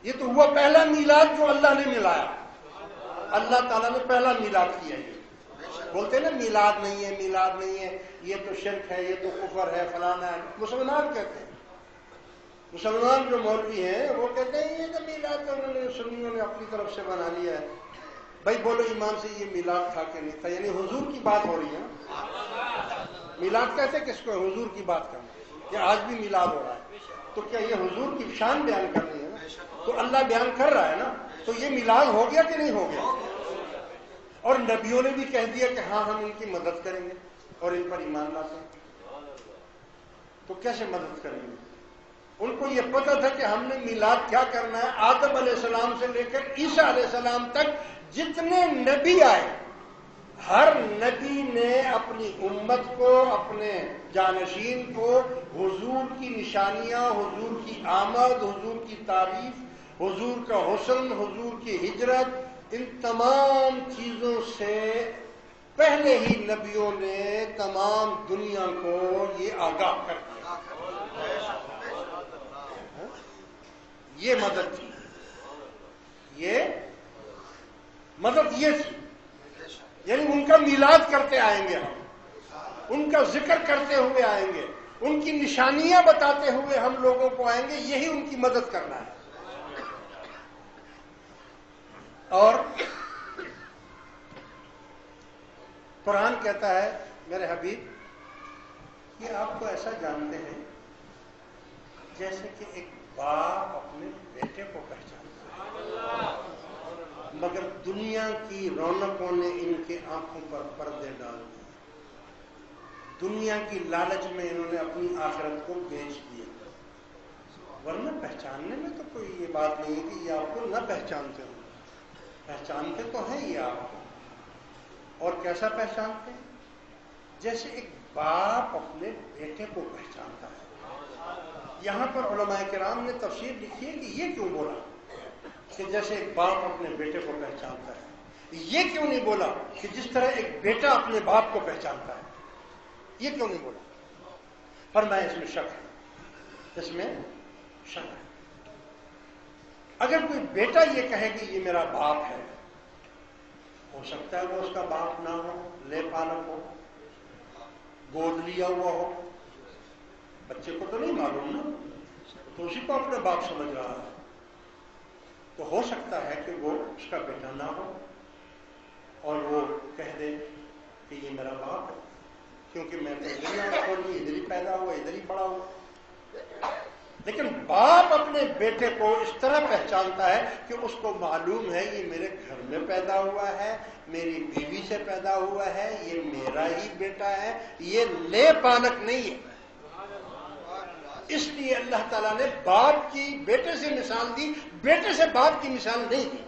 یہ تو ہوا پہلا میلاد جو اللہ نے ملایا. اللہ تعالیٰ نے پہلا میلاد کیا. یہ بولتے ہیں نا میلاد نہیں ہے، میلاد نہیں ہے، یہ تو شرک ہے، یہ تو کفر ہے، فلانا ہے. مسلمان کہتے ہیں، مسلمان جو مولوی ہیں وہ کہتے ہیں یہ تو میلاد تو انہوں نے سنیوں نے اپنی طرف سے بنا لیا ہے. بھائی بولو ایمان سے، یہ میلاد تھا کہ نہیں تھا؟ یعنی حضور کی بات ہو رہی ہے. میلاد کہتے کس کو؟ حضور کی بات کرنا. کہ آج بھی میلاد ہو رہا ہے تو کیا یہ حضور کی شان بیان کر رہی ہے نا؟ تو اللہ بیان کر رہا ہے نا. تو یہ میلاد ہو گیا کہ نہیں ہو گیا؟ اور نبیوں نے بھی کہہ دیا کہ ہاں ہم ان کی مدد کریں گے اور ان پر ایمان لاتے ہیں. تو کیسے مدد کریں گے؟ ان کو یہ پتہ تھا کہ ہم نے میلاد کیا کرنا ہے. آدم علیہ السلام سے لے کر عیسیٰ علیہ السلام تک جتنے نبی آئے، ہر نبی نے اپنی امت کو، اپنے جانشین کو حضور کی نشانیاں، حضور کی آمد، حضور کی تعریف، حضور کا حسن، حضور کی ہجرت، ان تمام چیزوں سے پہلے ہی نبیوں نے تمام دنیا کو یہ آگاہ کر دیا. یہ مدد تھی، یہ مدد یہ تھی. یعنی ان کا میلاد کرتے آئیں گے ہم، ان کا ذکر کرتے ہوئے آئیں گے، ان کی نشانیاں بتاتے ہوئے ہم لوگوں کو آئیں گے. یہی ان کی مدد کرنا ہے. اور قرآن کہتا ہے میرے حبیب کہ آپ کو ایسا جانتے ہیں جیسے کہ ایک باپ اپنے بیٹے کو پہچانتا ہے، مگر دنیا کی رونقوں نے ان کے آنکھوں پر پردے ڈال دیے. دنیا کی لالچ میں انہوں نے اپنی آخرت کو بیچ دیا. ورنہ پہچاننے میں تو کوئی یہ بات نہیں ہے کہ یہ آپ کو نہ پہچانتے ہو. پہچانتے تو ہیں یہ آپ کو. اور کیسا پہچانتے ہیں؟ جیسے ایک باپ اپنے بیٹے کو پہچانتا ہے. یہاں پر علماء کرام نے تفسیر لکھی ہے کہ یہ کیوں بولا کہ جیسے ایک باپ اپنے بیٹے کو پہچانتا ہے؟ یہ کیوں نہیں بولا کہ جس طرح ایک بیٹا اپنے باپ کو پہچانتا ہے؟ یہ کیوں نہیں بولا؟ فرمایا اس میں شک ہے، اس میں شک ہے. اگر کوئی بیٹا یہ کہے کہ یہ میرا باپ ہے، ہو سکتا ہے وہ اس کا باپ نہ ہو، لے پالک ہو، گود لیا ہوا ہو. بچے کو تو نہیں معلوم نا، تو اسی کو اپنا باپ سمجھ رہا ہے. تو ہو سکتا ہے کہ وہ اس کا بیٹا نہ ہو اور وہ کہہ دے کہ یہ میرا باپ ہے، کیونکہ میں تو ادھر ہی آنکھ کھولی، ادھر ہی پیدا ہوا، ادھر ہی بڑا ہوا. لیکن باپ اپنے بیٹے کو اس طرح پہچانتا ہے کہ اس کو معلوم ہے یہ میرے گھر میں پیدا ہوا ہے، میری بیوی سے پیدا ہوا ہے، یہ میرا ہی بیٹا ہے، یہ لے پالک نہیں ہے. اس لیے اللہ تعالیٰ نے باپ کی بیٹے سے مثال دی، بیٹے سے باپ کی مثال نہیں دی.